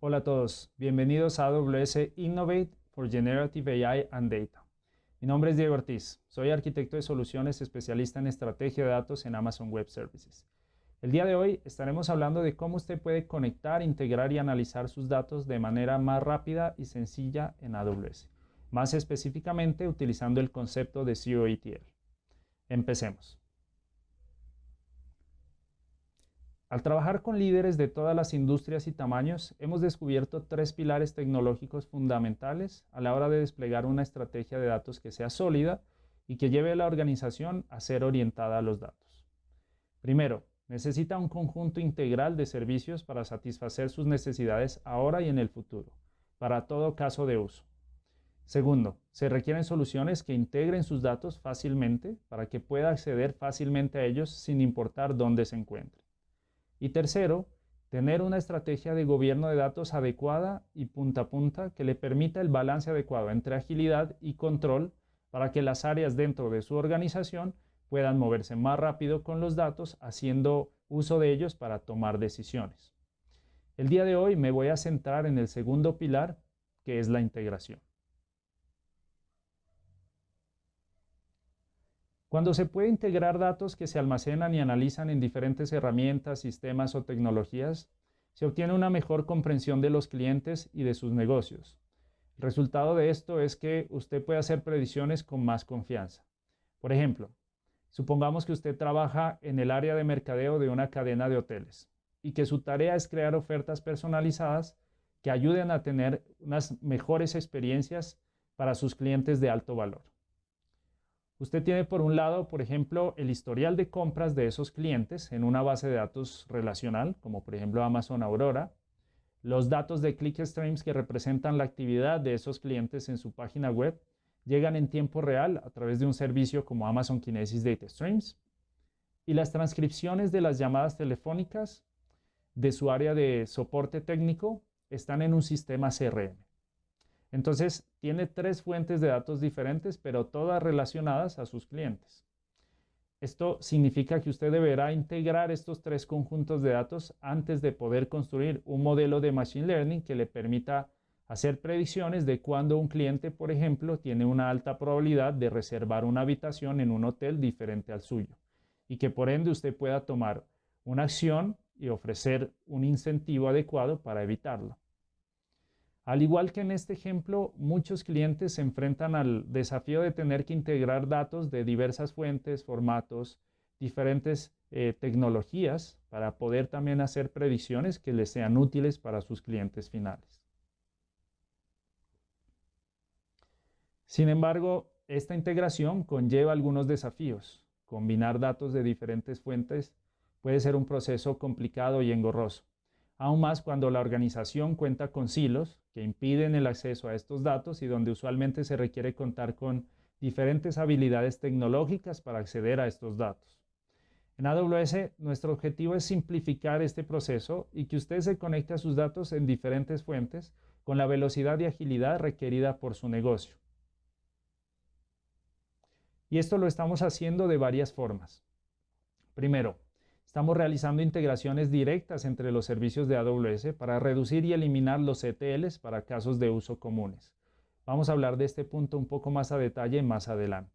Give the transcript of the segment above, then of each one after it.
Hola a todos, bienvenidos a AWS Innovate for Generative AI and Data. Mi nombre es Diego Ortiz, soy arquitecto de soluciones especialista en estrategia de datos en Amazon Web Services. El día de hoy estaremos hablando de cómo usted puede conectar, integrar y analizar sus datos de manera más rápida y sencilla en AWS, más específicamente utilizando el concepto de Zero ETL. Empecemos. Al trabajar con líderes de todas las industrias y tamaños, hemos descubierto tres pilares tecnológicos fundamentales a la hora de desplegar una estrategia de datos que sea sólida y que lleve a la organización a ser orientada a los datos. Primero, necesita un conjunto integral de servicios para satisfacer sus necesidades ahora y en el futuro, para todo caso de uso. Segundo, se requieren soluciones que integren sus datos fácilmente para que pueda acceder fácilmente a ellos sin importar dónde se encuentre. Y tercero, tener una estrategia de gobierno de datos adecuada y punta a punta que le permita el balance adecuado entre agilidad y control para que las áreas dentro de su organización puedan moverse más rápido con los datos, haciendo uso de ellos para tomar decisiones. El día de hoy me voy a centrar en el segundo pilar, que es la integración. Cuando se puede integrar datos que se almacenan y analizan en diferentes herramientas, sistemas o tecnologías, se obtiene una mejor comprensión de los clientes y de sus negocios. El resultado de esto es que usted puede hacer predicciones con más confianza. Por ejemplo, supongamos que usted trabaja en el área de mercadeo de una cadena de hoteles y que su tarea es crear ofertas personalizadas que ayuden a tener unas mejores experiencias para sus clientes de alto valor. Usted tiene por un lado, por ejemplo, el historial de compras de esos clientes en una base de datos relacional, como por ejemplo Amazon Aurora, los datos de clickstreams que representan la actividad de esos clientes en su página web llegan en tiempo real a través de un servicio como Amazon Kinesis Data Streams, y las transcripciones de las llamadas telefónicas de su área de soporte técnico están en un sistema CRM. Entonces, tiene tres fuentes de datos diferentes, pero todas relacionadas a sus clientes. Esto significa que usted deberá integrar estos tres conjuntos de datos antes de poder construir un modelo de Machine Learning que le permita hacer predicciones de cuándo un cliente, por ejemplo, tiene una alta probabilidad de reservar una habitación en un hotel diferente al suyo, y que por ende usted pueda tomar una acción y ofrecer un incentivo adecuado para evitarlo. Al igual que en este ejemplo, muchos clientes se enfrentan al desafío de tener que integrar datos de diversas fuentes, formatos, diferentes tecnologías para poder también hacer predicciones que les sean útiles para sus clientes finales. Sin embargo, esta integración conlleva algunos desafíos. Combinar datos de diferentes fuentes puede ser un proceso complicado y engorroso, aún más cuando la organización cuenta con silos que impiden el acceso a estos datos y donde usualmente se requiere contar con diferentes habilidades tecnológicas para acceder a estos datos. En AWS, nuestro objetivo es simplificar este proceso y que usted se conecte a sus datos en diferentes fuentes con la velocidad y agilidad requerida por su negocio. Y esto lo estamos haciendo de varias formas. Primero, estamos realizando integraciones directas entre los servicios de AWS para reducir y eliminar los ETLs para casos de uso comunes. Vamos a hablar de este punto un poco más a detalle más adelante.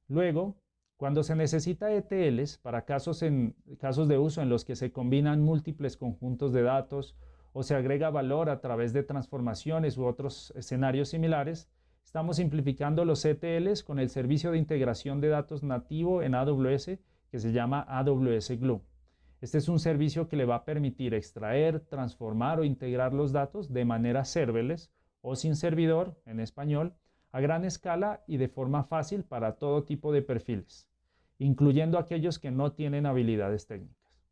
Luego, cuando se necesita ETLs para casos de uso en los que se combinan múltiples conjuntos de datos o se agrega valor a través de transformaciones u otros escenarios similares, estamos simplificando los ETLs con el servicio de integración de datos nativo en AWS que se llama AWS Glue. Este es un servicio que le va a permitir extraer, transformar o integrar los datos de manera serverless o sin servidor en español, a gran escala y de forma fácil para todo tipo de perfiles, incluyendo aquellos que no tienen habilidades técnicas.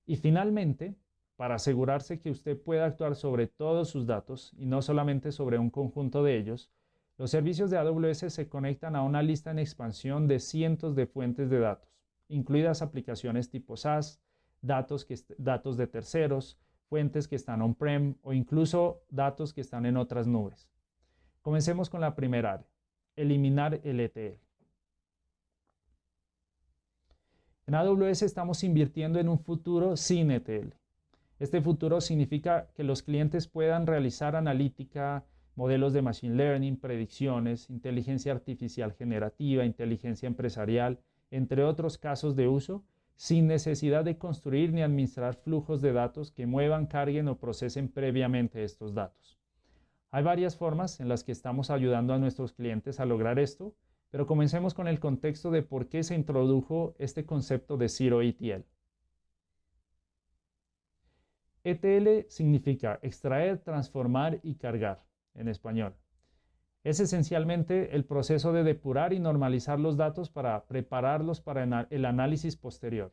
Y finalmente, para asegurarse que usted pueda actuar sobre todos sus datos y no solamente sobre un conjunto de ellos, los servicios de AWS se conectan a una lista en expansión de cientos de fuentes de datos, incluidas aplicaciones tipo SaaS, datos de terceros, fuentes que están on-prem o incluso datos que están en otras nubes. Comencemos con la primera área, eliminar el ETL. En AWS estamos invirtiendo en un futuro sin ETL. Este futuro significa que los clientes puedan realizar analítica, modelos de machine learning, predicciones, inteligencia artificial generativa, inteligencia empresarial, entre otros casos de uso, sin necesidad de construir ni administrar flujos de datos que muevan, carguen o procesen previamente estos datos. Hay varias formas en las que estamos ayudando a nuestros clientes a lograr esto, pero comencemos con el contexto de por qué se introdujo este concepto de Zero ETL. ETL significa extraer, transformar y cargar, en español. Es esencialmente el proceso de depurar y normalizar los datos para prepararlos para el análisis posterior.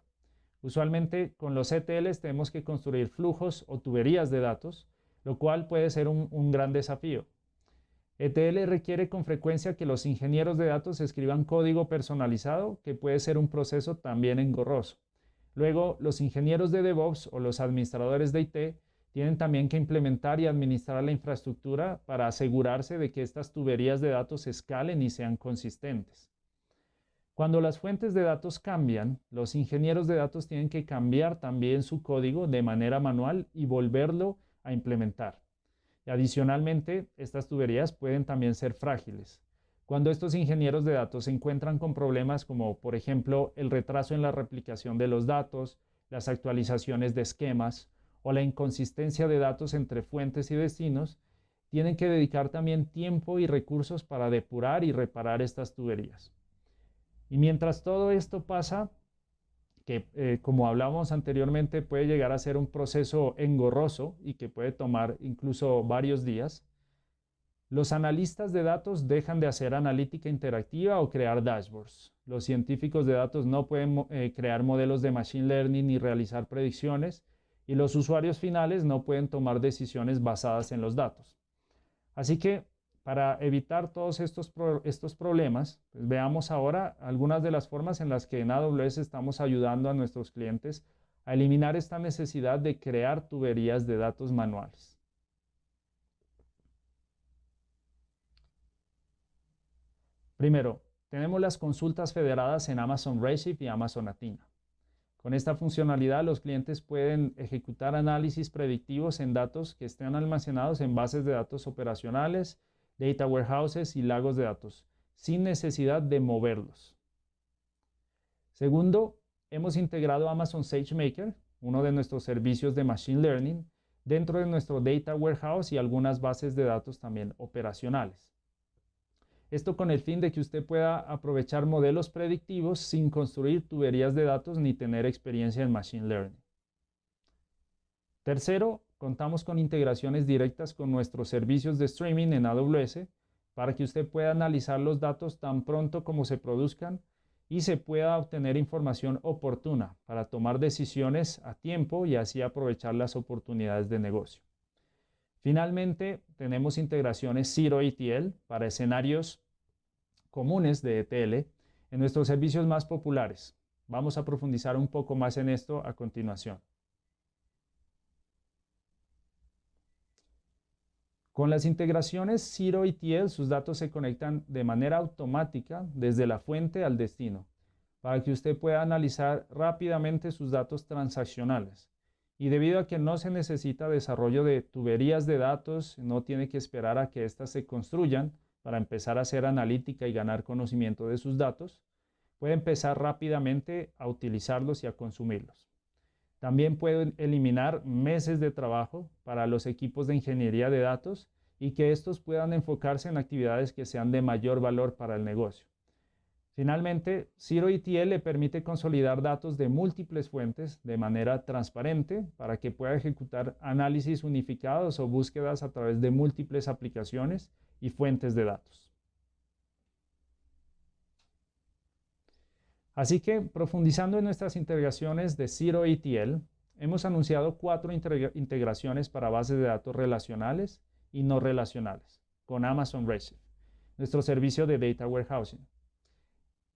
Usualmente con los ETLs tenemos que construir flujos o tuberías de datos, lo cual puede ser un gran desafío. ETL requiere con frecuencia que los ingenieros de datos escriban código personalizado, que puede ser un proceso también engorroso. Luego, los ingenieros de DevOps o los administradores de IT tienen también que implementar y administrar la infraestructura para asegurarse de que estas tuberías de datos escalen y sean consistentes. Cuando las fuentes de datos cambian, los ingenieros de datos tienen que cambiar también su código de manera manual y volverlo a implementar. Y adicionalmente, estas tuberías pueden también ser frágiles. Cuando estos ingenieros de datos se encuentran con problemas como, por ejemplo, el retraso en la replicación de los datos, las actualizaciones de esquemas o la inconsistencia de datos entre fuentes y destinos, tienen que dedicar también tiempo y recursos para depurar y reparar estas tuberías. Y mientras todo esto pasa, que como hablábamos anteriormente puede llegar a ser un proceso engorroso y que puede tomar incluso varios días, los analistas de datos dejan de hacer analítica interactiva o crear dashboards. Los científicos de datos no pueden crear modelos de machine learning ni realizar predicciones, y los usuarios finales no pueden tomar decisiones basadas en los datos. Así que para evitar todos estos problemas, pues veamos ahora algunas de las formas en las que en AWS estamos ayudando a nuestros clientes a eliminar esta necesidad de crear tuberías de datos manuales. Primero, tenemos las consultas federadas en Amazon Redshift y Amazon Athena. Con esta funcionalidad, los clientes pueden ejecutar análisis predictivos en datos que estén almacenados en bases de datos operacionales, data warehouses y lagos de datos, sin necesidad de moverlos. Segundo, hemos integrado Amazon SageMaker, uno de nuestros servicios de Machine Learning, dentro de nuestro Data Warehouse y algunas bases de datos también operacionales. Esto con el fin de que usted pueda aprovechar modelos predictivos sin construir tuberías de datos ni tener experiencia en Machine Learning. Tercero, contamos con integraciones directas con nuestros servicios de streaming en AWS para que usted pueda analizar los datos tan pronto como se produzcan y se pueda obtener información oportuna para tomar decisiones a tiempo y así aprovechar las oportunidades de negocio. Finalmente, tenemos integraciones Zero ETL para escenarios comunes de ETL en nuestros servicios más populares. Vamos a profundizar un poco más en esto a continuación. Con las integraciones Zero ETL, sus datos se conectan de manera automática desde la fuente al destino, para que usted pueda analizar rápidamente sus datos transaccionales. Y debido a que no se necesita desarrollo de tuberías de datos, no tiene que esperar a que éstas se construyan para empezar a hacer analítica y ganar conocimiento de sus datos, puede empezar rápidamente a utilizarlos y a consumirlos. También pueden eliminar meses de trabajo para los equipos de ingeniería de datos y que estos puedan enfocarse en actividades que sean de mayor valor para el negocio. Finalmente, Zero ETL le permite consolidar datos de múltiples fuentes de manera transparente para que pueda ejecutar análisis unificados o búsquedas a través de múltiples aplicaciones y fuentes de datos. Así que, profundizando en nuestras integraciones de Zero ETL, hemos anunciado 4 integraciones para bases de datos relacionales y no relacionales con Amazon Redshift, nuestro servicio de Data Warehousing.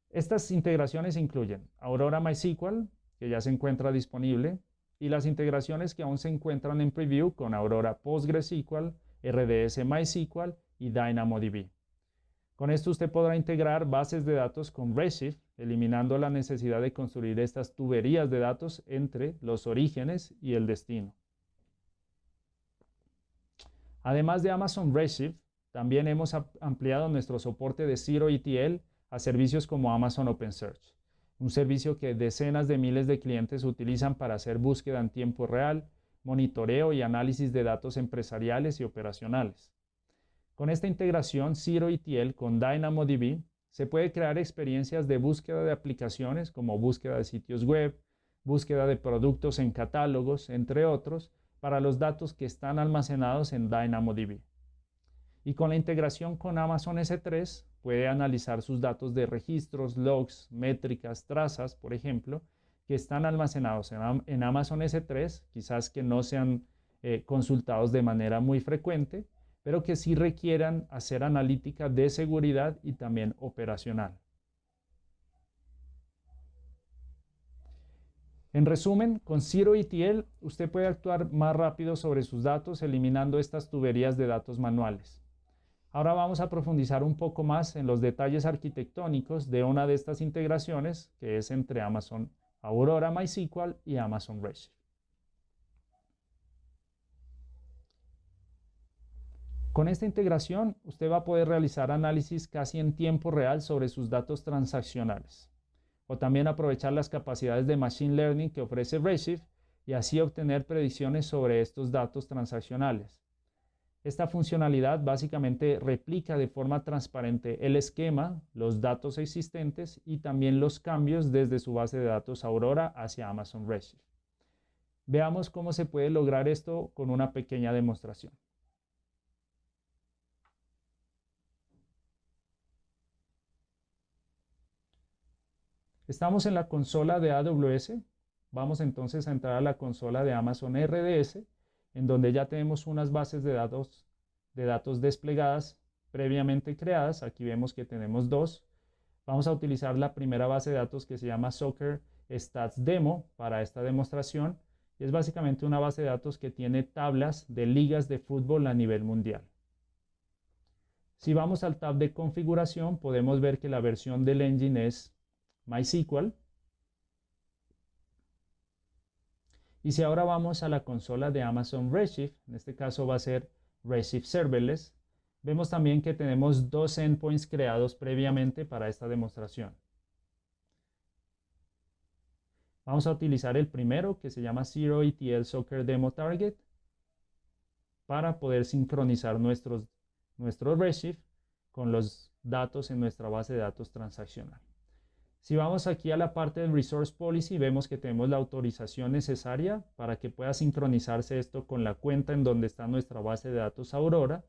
Estas integraciones incluyen Aurora MySQL, que ya se encuentra disponible, y las integraciones que aún se encuentran en preview con Aurora PostgreSQL, RDS MySQL y DynamoDB. Con esto usted podrá integrar bases de datos con Redshift, eliminando la necesidad de construir estas tuberías de datos entre los orígenes y el destino. Además de Amazon Redshift, también hemos ampliado nuestro soporte de Zero ETL a servicios como Amazon OpenSearch, un servicio que decenas de miles de clientes utilizan para hacer búsqueda en tiempo real, monitoreo y análisis de datos empresariales y operacionales. Con esta integración Zero ETL con DynamoDB, se puede crear experiencias de búsqueda de aplicaciones como búsqueda de sitios web, búsqueda de productos en catálogos, entre otros, para los datos que están almacenados en DynamoDB. Y con la integración con Amazon S3, puede analizar sus datos de registros, logs, métricas, trazas, por ejemplo, que están almacenados en Amazon S3, quizás que no sean consultados de manera muy frecuente, pero que sí requieran hacer analítica de seguridad y también operacional. En resumen, con Zero ETL usted puede actuar más rápido sobre sus datos eliminando estas tuberías de datos manuales. Ahora vamos a profundizar un poco más en los detalles arquitectónicos de una de estas integraciones que es entre Amazon Aurora MySQL y Amazon Redshift. Con esta integración, usted va a poder realizar análisis casi en tiempo real sobre sus datos transaccionales, o también aprovechar las capacidades de Machine Learning que ofrece Redshift y así obtener predicciones sobre estos datos transaccionales. Esta funcionalidad básicamente replica de forma transparente el esquema, los datos existentes y también los cambios desde su base de datos Aurora hacia Amazon Redshift. Veamos cómo se puede lograr esto con una pequeña demostración. Estamos en la consola de AWS. Vamos entonces a entrar a la consola de Amazon RDS, en donde ya tenemos unas bases de datos desplegadas previamente creadas. Aquí vemos que tenemos dos. Vamos a utilizar la primera base de datos que se llama Soccer Stats Demo para esta demostración. Es básicamente una base de datos que tiene tablas de ligas de fútbol a nivel mundial. Si vamos al tab de configuración, podemos ver que la versión del engine es MySQL. Y si ahora vamos a la consola de Amazon Redshift, en este caso va a ser Redshift Serverless, vemos también que tenemos dos endpoints creados previamente para esta demostración. Vamos a utilizar el primero, que se llama Zero ETL Soccer Demo Target, para poder sincronizar nuestro Redshift con los datos en nuestra base de datos transaccional. Si vamos aquí a la parte del Resource Policy, vemos que tenemos la autorización necesaria para que pueda sincronizarse esto con la cuenta en donde está nuestra base de datos Aurora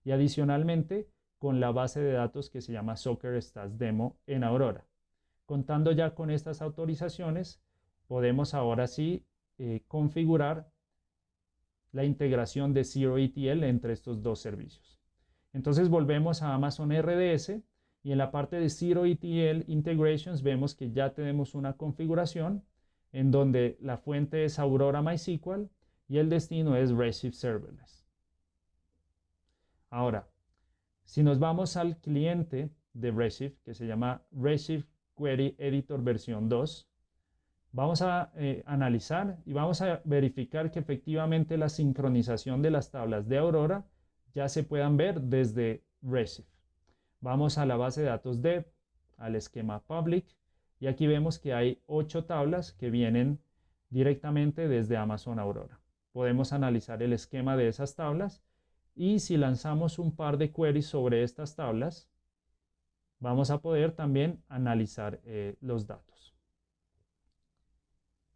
y adicionalmente con la base de datos que se llama Soccer Stats Demo en Aurora. Contando ya con estas autorizaciones, podemos ahora sí configurar la integración de Zero ETL entre estos dos servicios. Entonces volvemos a Amazon RDS. Y en la parte de Zero ETL Integrations vemos que ya tenemos una configuración en donde la fuente es Aurora MySQL y el destino es Redshift Serverless. Ahora, si nos vamos al cliente de Redshift, que se llama Redshift Query Editor versión 2, vamos a analizar y vamos a verificar que efectivamente la sincronización de las tablas de Aurora ya se puedan ver desde Redshift. Vamos a la base de datos dev, al esquema public, y aquí vemos que hay 8 tablas que vienen directamente desde Amazon Aurora. Podemos analizar el esquema de esas tablas y si lanzamos un par de queries sobre estas tablas, vamos a poder también analizar los datos.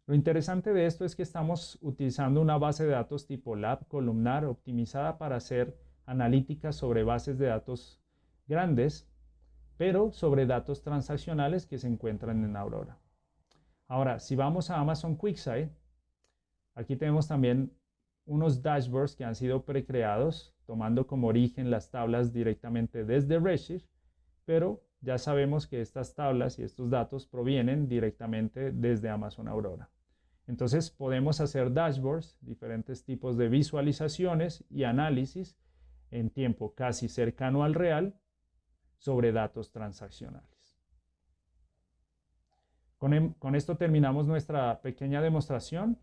Lo interesante de esto es que estamos utilizando una base de datos tipo lab columnar optimizada para hacer analíticas sobre bases de datos grandes, pero sobre datos transaccionales que se encuentran en Aurora. Ahora, si vamos a Amazon QuickSight, aquí tenemos también unos dashboards que han sido precreados, tomando como origen las tablas directamente desde Redshift, pero ya sabemos que estas tablas y estos datos provienen directamente desde Amazon Aurora. Entonces podemos hacer dashboards, diferentes tipos de visualizaciones y análisis en tiempo casi cercano al real, sobre datos transaccionales. Con esto terminamos nuestra pequeña demostración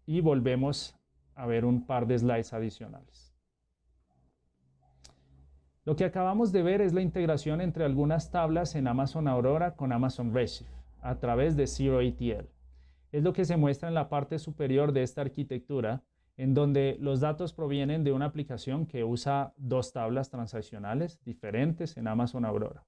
y volvemos a ver un par de slides adicionales. Lo que acabamos de ver es la integración entre algunas tablas en Amazon Aurora con Amazon Redshift a través de ZeroATL. Es lo que se muestra en la parte superior de esta arquitectura, en donde los datos provienen de una aplicación que usa dos tablas transaccionales diferentes en Amazon Aurora.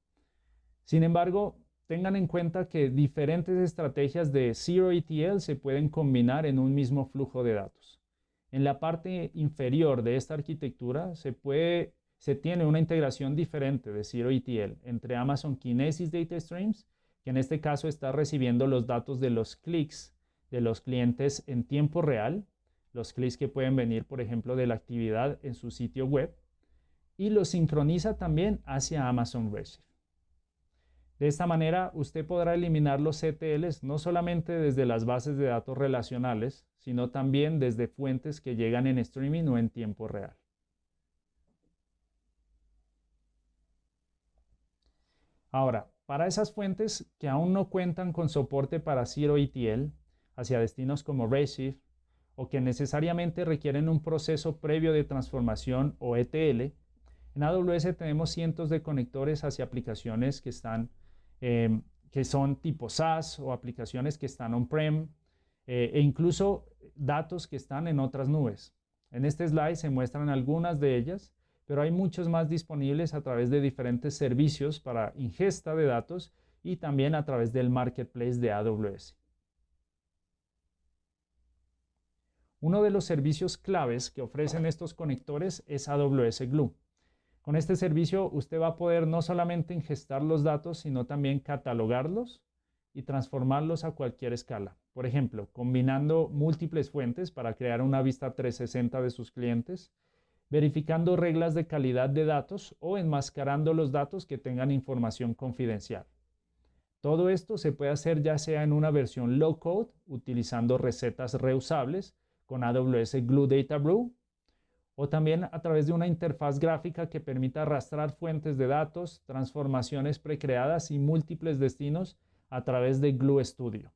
Sin embargo, tengan en cuenta que diferentes estrategias de ZeroATL se pueden combinar en un mismo flujo de datos. En la parte inferior de esta arquitectura se tiene una integración diferente de ZeroATL entre Amazon Kinesis Data Streams, que en este caso está recibiendo los datos de los clics de los clientes en tiempo real, los clics que pueden venir, por ejemplo, de la actividad en su sitio web, y los sincroniza también hacia Amazon Redshift. De esta manera, usted podrá eliminar los ETLs no solamente desde las bases de datos relacionales, sino también desde fuentes que llegan en streaming o en tiempo real. Ahora, para esas fuentes que aún no cuentan con soporte para ZeroATL hacia destinos como Redshift o que necesariamente requieren un proceso previo de transformación o ETL, en AWS tenemos cientos de conectores hacia aplicaciones que son tipo SaaS o aplicaciones que están on-prem e incluso datos que están en otras nubes. En este slide se muestran algunas de ellas, pero hay muchos más disponibles a través de diferentes servicios para ingesta de datos y también a través del marketplace de AWS. Uno de los servicios claves que ofrecen estos conectores es AWS Glue. Con este servicio usted va a poder no solamente ingestar los datos, sino también catalogarlos y transformarlos a cualquier escala. Por ejemplo, combinando múltiples fuentes para crear una vista 360 de sus clientes, verificando reglas de calidad de datos o enmascarando los datos que tengan información confidencial. Todo esto se puede hacer ya sea en una versión low code, utilizando recetas reusables con AWS Glue Data Brew, o también a través de una interfaz gráfica que permita arrastrar fuentes de datos, transformaciones precreadas y múltiples destinos a través de Glue Studio.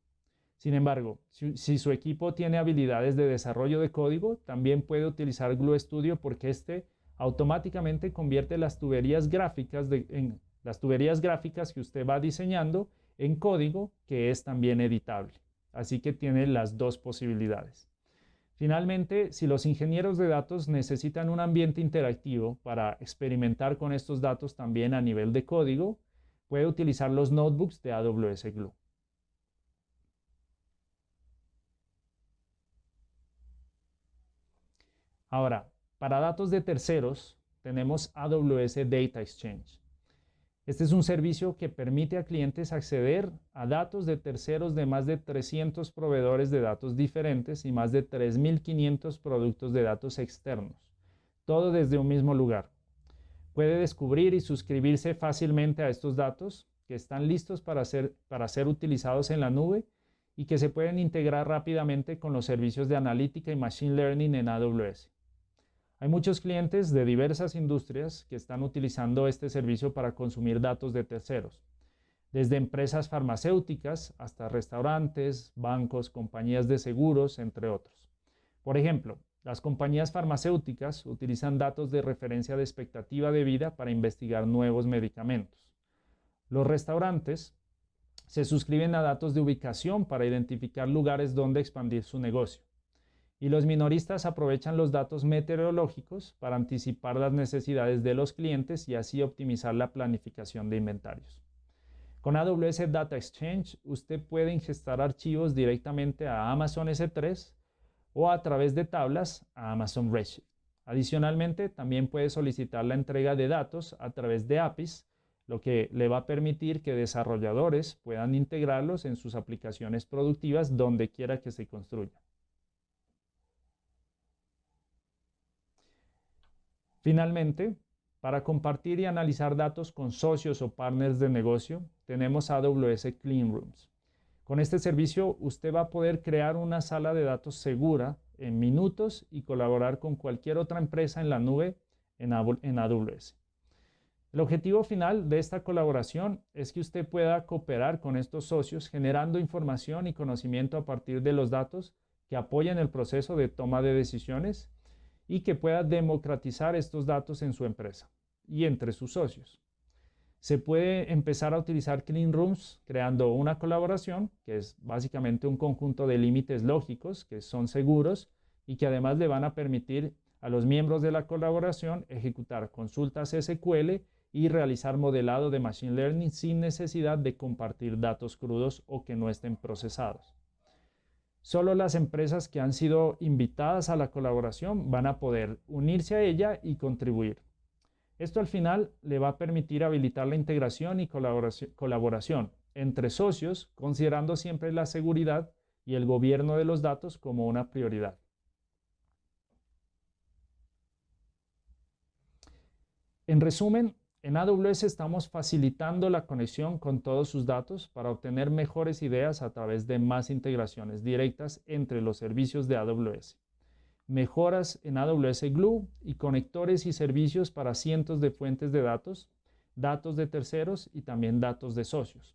Sin embargo, si su equipo tiene habilidades de desarrollo de código, también puede utilizar Glue Studio porque este automáticamente convierte las tuberías gráficas que usted va diseñando en código que es también editable. Así que tiene las dos posibilidades. Finalmente, si los ingenieros de datos necesitan un ambiente interactivo para experimentar con estos datos también a nivel de código, puede utilizar los notebooks de AWS Glue. Ahora, para datos de terceros, tenemos AWS Data Exchange. Este es un servicio que permite a clientes acceder a datos de terceros de más de 300 proveedores de datos diferentes y más de 3.500 productos de datos externos, todo desde un mismo lugar. Puede descubrir y suscribirse fácilmente a estos datos que están listos para ser utilizados en la nube y que se pueden integrar rápidamente con los servicios de analítica y machine learning en AWS. Hay muchos clientes de diversas industrias que están utilizando este servicio para consumir datos de terceros, desde empresas farmacéuticas hasta restaurantes, bancos, compañías de seguros, entre otros. Por ejemplo, las compañías farmacéuticas utilizan datos de referencia de expectativa de vida para investigar nuevos medicamentos. Los restaurantes se suscriben a datos de ubicación para identificar lugares donde expandir su negocio. Y los minoristas aprovechan los datos meteorológicos para anticipar las necesidades de los clientes y así optimizar la planificación de inventarios. Con AWS Data Exchange, usted puede ingestar archivos directamente a Amazon S3 o a través de tablas a Amazon Redshift. Adicionalmente, también puede solicitar la entrega de datos a través de APIs, lo que le va a permitir que desarrolladores puedan integrarlos en sus aplicaciones productivas donde quiera que se construyan. Finalmente, para compartir y analizar datos con socios o partners de negocio, tenemos AWS Cleanrooms. Con este servicio, usted va a poder crear una sala de datos segura en minutos y colaborar con cualquier otra empresa en la nube en AWS. El objetivo final de esta colaboración es que usted pueda cooperar con estos socios generando información y conocimiento a partir de los datos que apoyen el proceso de toma de decisiones y que pueda democratizar estos datos en su empresa y entre sus socios. Se puede empezar a utilizar clean rooms creando una colaboración, que es básicamente un conjunto de límites lógicos que son seguros y que además le van a permitir a los miembros de la colaboración ejecutar consultas SQL y realizar modelado de Machine Learning sin necesidad de compartir datos crudos o que no estén procesados. Solo las empresas que han sido invitadas a la colaboración van a poder unirse a ella y contribuir. Esto al final le va a permitir habilitar la integración y colaboración entre socios, considerando siempre la seguridad y el gobierno de los datos como una prioridad. En resumen, en AWS estamos facilitando la conexión con todos sus datos para obtener mejores ideas a través de más integraciones directas entre los servicios de AWS. Mejoras en AWS Glue y conectores y servicios para cientos de fuentes de datos, datos de terceros y también datos de socios.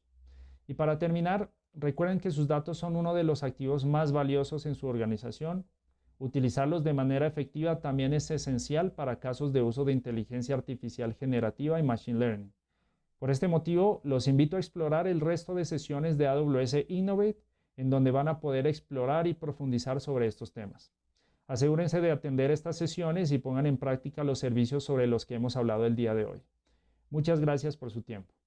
Y para terminar, recuerden que sus datos son uno de los activos más valiosos en su organización. Utilizarlos de manera efectiva también es esencial para casos de uso de inteligencia artificial generativa y Machine Learning. Por este motivo, los invito a explorar el resto de sesiones de AWS Innovate, en donde van a poder explorar y profundizar sobre estos temas. Asegúrense de atender estas sesiones y pongan en práctica los servicios sobre los que hemos hablado el día de hoy. Muchas gracias por su tiempo.